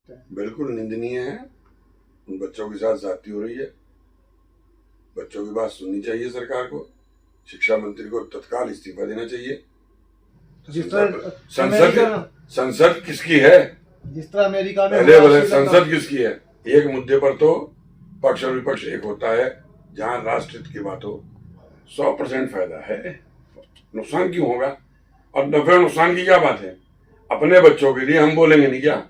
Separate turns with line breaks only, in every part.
बिल्कुल निंदनीय है। उन बच्चों के साथ ज्यादती हो रही है। बच्चों की बात सुननी चाहिए सरकार को। शिक्षा मंत्री को तत्काल इस्तीफा देना चाहिए।
जिस तरह
संसद किसकी है?
जिस तरह अमेरिका में
पहले संसद किसकी है? एक मुद्दे पर तो पक्ष और विपक्ष एक होता है। जहां राष्ट्रहित की बात हो 100% फायदा है। नुकसान क्यों होगा? और नफे नुकसान की क्या बात है? अपने बच्चों के लिए हम बोलेंगे नहीं क्या?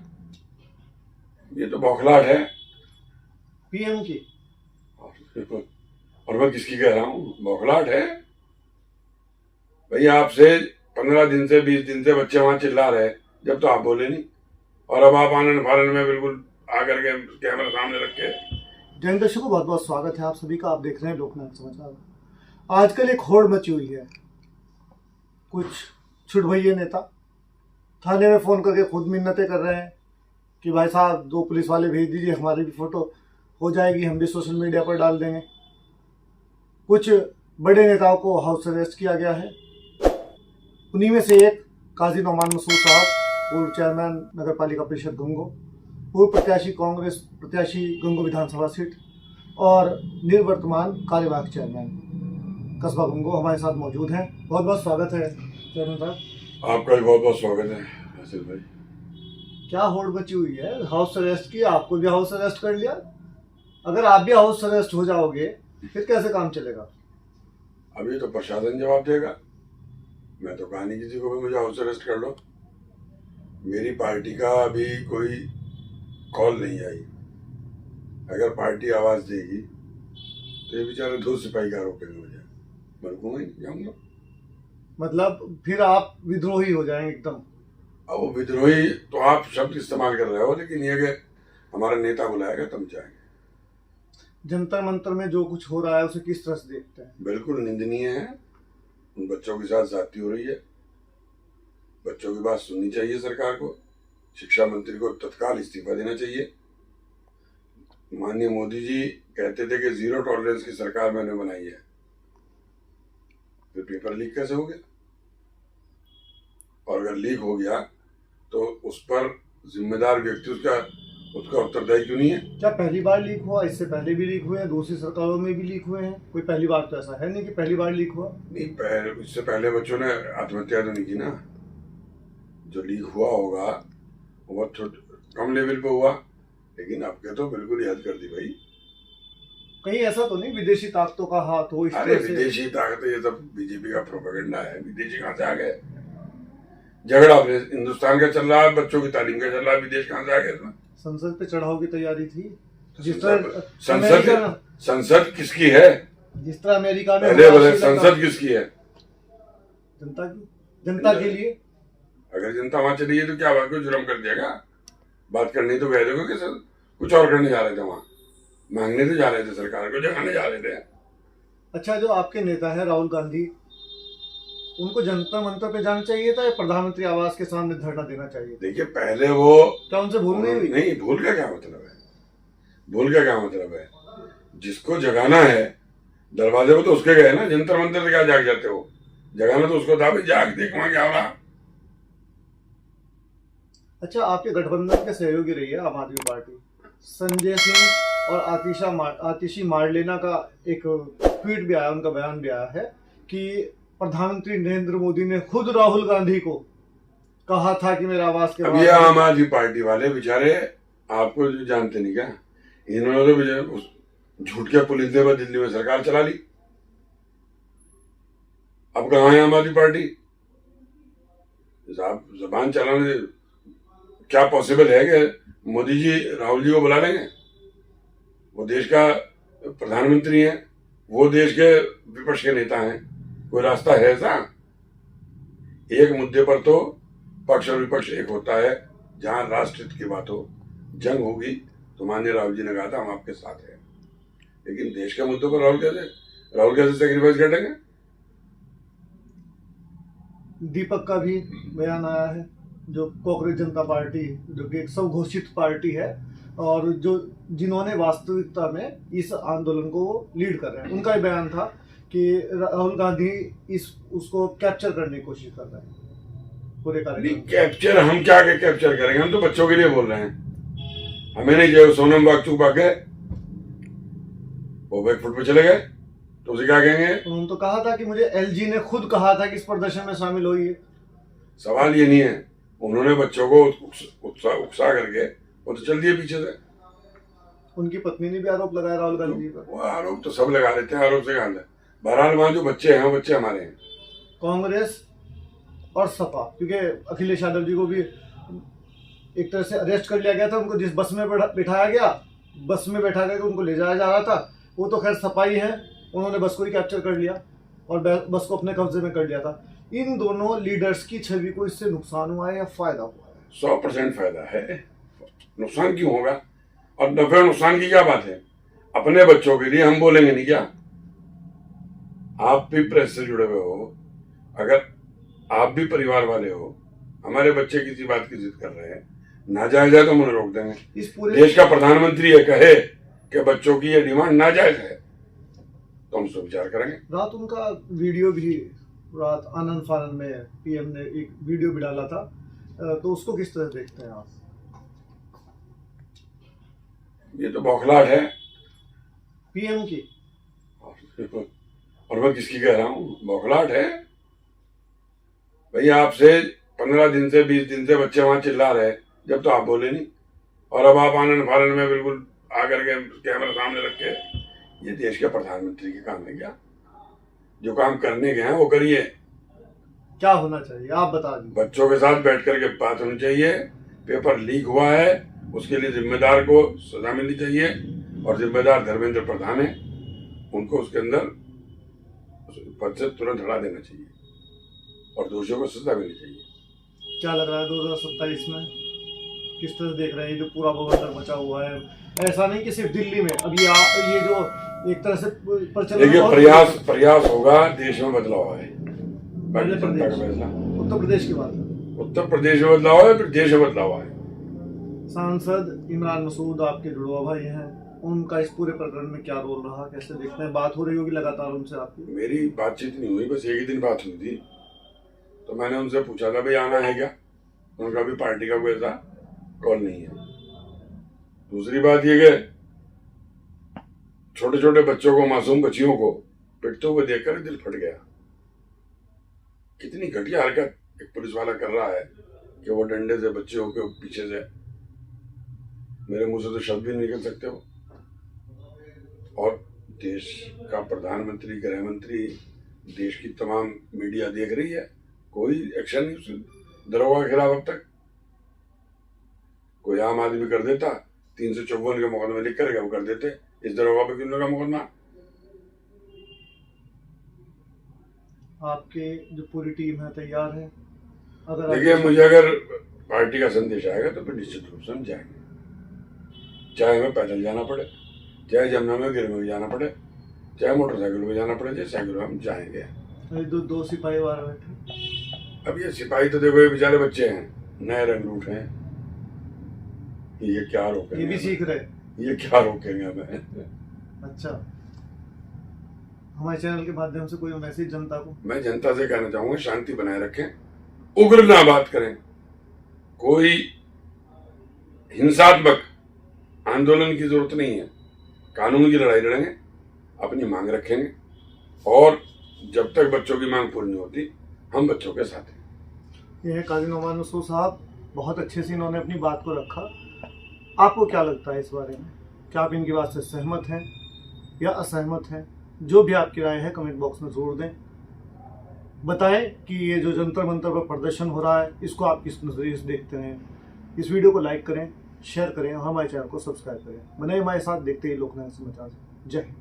ये तो बौखलाहट है
पीएम की।
और मैं किसकी कह रहा हूँ? बौखलाहट है भाई। आपसे 15 दिन से 20 दिन से बच्चे वहां चिल्ला रहे, जब तो आप बोले नहीं। और अब आप आनंद फानंद में बिल्कुल आकर के कैमरा सामने रख के।
जैन दर्शकों को बहुत बहुत स्वागत है आप सभी का। आप देख रहे हैं लोकनायक समाचार। आजकल एक होड़ मची हुई है। कुछ छुटभइये नेता थाने में फोन करके खुद मिन्नतें कर रहे हैं कि भाई साहब 2 पुलिस वाले भेज दीजिए, हमारी भी फोटो हो जाएगी, हम भी सोशल मीडिया पर डाल देंगे। कुछ बड़े नेताओं को हाउस अरेस्ट किया गया है। उन्हीं में से एक काजी नौमान मसूद साहब, पूर्व चेयरमैन नगर पालिका परिषद गंगो, पूर्व प्रत्याशी कांग्रेस प्रत्याशी गंगो विधानसभा सीट और निवर्तमान कार्यवाहक चेयरमैन कस्बा गंगो हमारे साथ मौजूद हैं। बहुत बहुत स्वागत है चेयरमैन साहब।
आपका भी बहुत बहुत स्वागत है हासिल भाई।
क्या होड़ मची हुई है? हाउस अरेस्ट किया, आपको भी हाउस अरेस्ट कर लिया। अगर आप भी हाउस अरेस्ट हो जाओगे फिर कैसे काम चलेगा?
अभी तो प्रशासन जवाब देगा। मैं तो कहा नहीं किसी को भी मुझे हाउस अरेस्ट कर लो। मेरी पार्टी का अभी कोई कॉल नहीं आई। अगर पार्टी आवाज देगी तो ये बेचारे 2 सिपाही क्या रोकेंगे मुझे? मैं रुकूंगा ही नहीं, जाऊंगा।
मतलब फिर आप विद्रोही हो जाएंगे एकदम।
अब वो विद्रोही तो आप शब्द इस्तेमाल कर रहे हो, लेकिन ये कि हमारा नेता बुलाएगा तब जाएंगे।
जंतर मंतर में जो कुछ हो रहा है उसे किस तरह से देखते हैं?
बिल्कुल निंदनीय है। उन बच्चों के साथ ज्यादती हो रही है। बच्चों की बात सुननी चाहिए सरकार को। शिक्षा मंत्री को तत्काल इस्तीफा देना चाहिए। माननीय मोदी जी कहते थे कि 0 टॉलरेंस की सरकार मैंने बनाई है। फिर पेपर लीक कैसे हो गया? और अगर लीक हो गया तो उस पर जिम्मेदार व्यक्ति उसका उत्तरदायी क्यों नहीं है?
क्या पहली बार लीक हुआ? इससे पहले भी लीक हुए हैं, दूसरी सरकारों में भी लीक हुए हैं। कोई पहली बार तो ऐसा है नहीं कि पहली बार लीक हुआ।
नहीं, इससे पहले बच्चों ने आत्महत्या तो नहीं की ना। जो लीक हुआ होगा वो बहुत कम लेवल पे हुआ, लेकिन आपके तो बिल्कुल याद कर दी भाई।
कहीं ऐसा तो नहीं विदेशी ताकतों का हाथ हो?
अरे विदेशी ताकत, ये सब बीजेपी का प्रोपेगेंडा है। विदेशी कहाँ से आ गए? झगड़ा हिंदुस्तान का चल रहा है, बच्चों की तालीम का चल रहा है, विदेश कहाँ से आ गए इसमें?
संसद पे चढ़ाव की तैयारी थी। जिस
संसद किसकी है?
जिस तरह अमेरिका में
पहले संसद किसकी है?
जनता के लिए।
अगर जनता वहां चली है तो क्या बात, कोई जुर्म कर देगा? बात करनी तो कह दोगे कि सर कुछ और करने जा रहे थे, वहां मांगने तो जा रहे थे, सरकार को जगाने जा रहे थे।
अच्छा, जो आपके नेता है राहुल गांधी, उनको जंतर मंतर पे जाना चाहिए था या प्रधानमंत्री आवास के सामने धरना देना चाहिए?
देखिए, पहले वो
क्या उनसे भूल नहीं?
भूल का क्या मतलब है? भूल का क्या मतलब है? जिसको जगाना है दरवाजे पे तो उसके गए ना। जंतर मंतर से क्या जाग जाते हो? जगाना तो उसको था भाई, जाग देख वहां क्या हो रहा।
अच्छा, आपके गठबंधन के सहयोगी रही है आम आदमी पार्टी। संजय सिंह और आतिशी मार्लेना का एक ट्वीट भी आया, उनका बयान भी आया है कि प्रधानमंत्री नरेंद्र मोदी ने खुद राहुल गांधी को कहा था कि मेरा आवास के
अब ये आम आदमी पार्टी वाले बेचारे आपको जानते नहीं क्या? इन्होंने तो झूठ के पुलिस ने दिल्ली में सरकार चला ली। अब कहाँ है आम आदमी पार्टी? जबान चलाने क्या पॉसिबल है कि मोदी जी राहुल जी को बुला लेंगे? वो देश का प्रधानमंत्री है, वो देश के विपक्ष के नेता हैं। कोई रास्ता है ऐसा? एक मुद्दे पर तो पक्ष और विपक्ष एक होता है। जहां राष्ट्रहित की बात हो, जंग होगी तो माननीय राहुल जी ने कहा था हम आपके साथ हैं। लेकिन देश के मुद्दों पर राहुल कैसे सेक्रीफाइस कर देंगे?
दीपक का भी बयान आया है, जो कांग्रेस जनता पार्टी, जो कि एक स्वघोषित पार्टी है और जो जिन्होंने वास्तविकता में इस आंदोलन को लीड कर रहे हैं, उनका ही बयान था कि राहुल गांधी उसको कैप्चर करने की कोशिश कर रहे हैं पूरे कार्यक्रम।
कैप्चर हम क्या कैप्चर करेंगे? हम तो बच्चों के लिए बोल रहे हैं। हमें नहीं जो सोनम वाकचूक भागे वो बैकफुट पे चले गए तो उसे क्या कहेंगे?
उन्होंने तो कहा था कि मुझे एलजी ने खुद कहा था कि इस प्रदर्शन में शामिल होइए।
सवाल ये नहीं है, उन्होंने बच्चों को उकसा करके वो तो चल दिए पीछे से।
उनकी पत्नी ने भी आरोप लगाया राहुल गांधी जी पर।
वो आरोप तो सब लगा लेते हैं, आरोप से कहां है। बहरहाल वहां जो बच्चे हैं वो बच्चे हमारे हैं।
कांग्रेस और सपा, क्योंकि अखिलेश यादव जी को भी एक तरह से अरेस्ट कर लिया गया था, उनको जिस बस में बिठाया गया, बस में बैठा करके उनको ले जाया जा रहा था, वो तो खैर सपाई है, उन्होंने बस को ही कैप्चर कर लिया और बस को अपने कब्जे में कर लिया था। इन दोनों लीडर्स की छवि को इससे नुकसान हुआ है या फायदा हुआ है?
100% फायदा है, नुकसान क्यों होगा? और नफे नुकसान की क्या बात है? अपने बच्चों के लिए हम बोलेंगे नहीं क्या? आप भी प्रेस से जुड़े हुए हो, अगर आप भी परिवार वाले हो, हमारे बच्चे किसी बात की जिद कर रहे हैं, नाजायज है तो हम उन्हें रोक देंगे।
इस पूरे
देश का प्रधानमंत्री ये कहे कि बच्चों की ये डिमांड नाजायज है तो हम उस पर विचार करेंगे।
रात उनका वीडियो भी, रात आनंद फानन में पीएम ने एक वीडियो भी डाला था, तो उसको किस तरह देखते हैं आप?
ये तो बौखलाहट है
पीएम की।
और मैं किसकी कह रहा हूँ? बौखलाहट है भाई। आपसे 15 दिन से 20 दिन से बच्चे वहां चिल्ला रहे, जब तो आप बोले नहीं, और अब आप आनंद फानन में बिल्कुल आकर के कैमरा सामने रख के, ये देश के प्रधानमंत्री के काम है क्या? जो काम करने गए हैं वो करिए।
क्या होना चाहिए आप बता दीजिए।
बच्चों के साथ बैठ करके बात होनी चाहिए। पेपर लीक हुआ है, उसके लिए जिम्मेदार को सजा मिलनी चाहिए, और जिम्मेदार धर्मेंद्र प्रधान है, उनको उसके अंदर पद से तुरंत हटा देना चाहिए और दोषियों को सजा मिलनी चाहिए।
क्या लग रहा है 2027 में किस तरह देख रहे हैं? जो पूरा बवंडर मचा हुआ है, ऐसा नहीं कि सिर्फ दिल्ली में, अभी ये जो एक तरह से प्रचलन,
देखिए प्रयास होगा, देश में बदलाव है। भारतीय जनता का फैसला।
उत्तर प्रदेश की बात है,
उत्तर प्रदेश में बदलाव है, फिर देश में बदलाव है।
सांसद इमरान मसूद आपके जुड़वा भाई हैं, उनका इस पूरे प्रकरण में क्या रोल रहा, कैसे देखते हैं? बात हो रही होगी लगातार उनसे आपकी?
मेरी बातचीत नहीं हुई, बस एक ही दिन बात हुई थी, तो मैंने उनसे पूछा था भाई आना है क्या? उनका भी पार्टी का कोई ऐसा कॉल नहीं है। दूसरी बात ये कि छोटे छोटे बच्चों को, मासूम बच्चियों को पिटते हुए देखकर दिल फट गया। कितनी घटिया हरकत एक पुलिस वाला कर रहा है कि वो डंडे से बच्चों के पीछे से, मेरे मुंह से तो शब्द भी नहीं निकल सकते हो। और देश का प्रधानमंत्री, गृह मंत्री, देश की तमाम मीडिया देख रही है, कोई एक्शन नहीं उस दरोगा के खिलाफ अब तक। कोई आम आदमी कर देता, 354 के मुकदमे लिख करके वो कर देते, इस दरोगा पे क्यों लगा मुकदमा?
आपके जो पूरी टीम है तैयार है? अगर
देखिए, मुझे अगर पार्टी का संदेश आएगा तो फिर निश्चित रूप से हम जाएंगे, चाहे हमें पैदल जाना पड़े, चाहे जमुना में गिर में जाना पड़े, चाहे मोटरसाइकिल पे जाना पड़े, चाहे साइकिल में हम जाएंगे।
दो सिपाही वार बैठे।
अब ये सिपाही तो देखो, ये बेचारे बच्चे हैं, नए रंगरूट हैं, ये क्या रोकेंगे?
ये भी सीख रहे,
ये क्या रोकेंगे हमें?
अच्छा, हमारे चैनल के माध्यम से कोई मैसेज जनता को?
मैं जनता से कहना चाहूंगा, शांति बनाए रखें, उग्र ना बात करें, कोई हिंसात्मक आंदोलन की जरूरत नहीं है। कानून की लड़ाई लड़ेंगे, अपनी मांग रखेंगे, और जब तक बच्चों की मांग पूरी नहीं होती हम बच्चों के साथ हैं।
ये है काजी नौमान मसूद साहब, बहुत अच्छे से इन्होंने अपनी बात को रखा। आपको क्या लगता है इस बारे में? क्या आप इनकी बात से सहमत हैं या असहमत हैं? जो भी आपकी राय है कमेंट बॉक्स में जोड़ दें। बताएं कि ये जो जंतर मंतर पर प्रदर्शन हो रहा है, इसको आप किस नज़रिए से देखते हैं। इस वीडियो को लाइक करें, शेयर करें और हमारे चैनल को सब्सक्राइब करें। बने हमारे साथ, देखते ही लोकनायक समाचार। जय हिंद।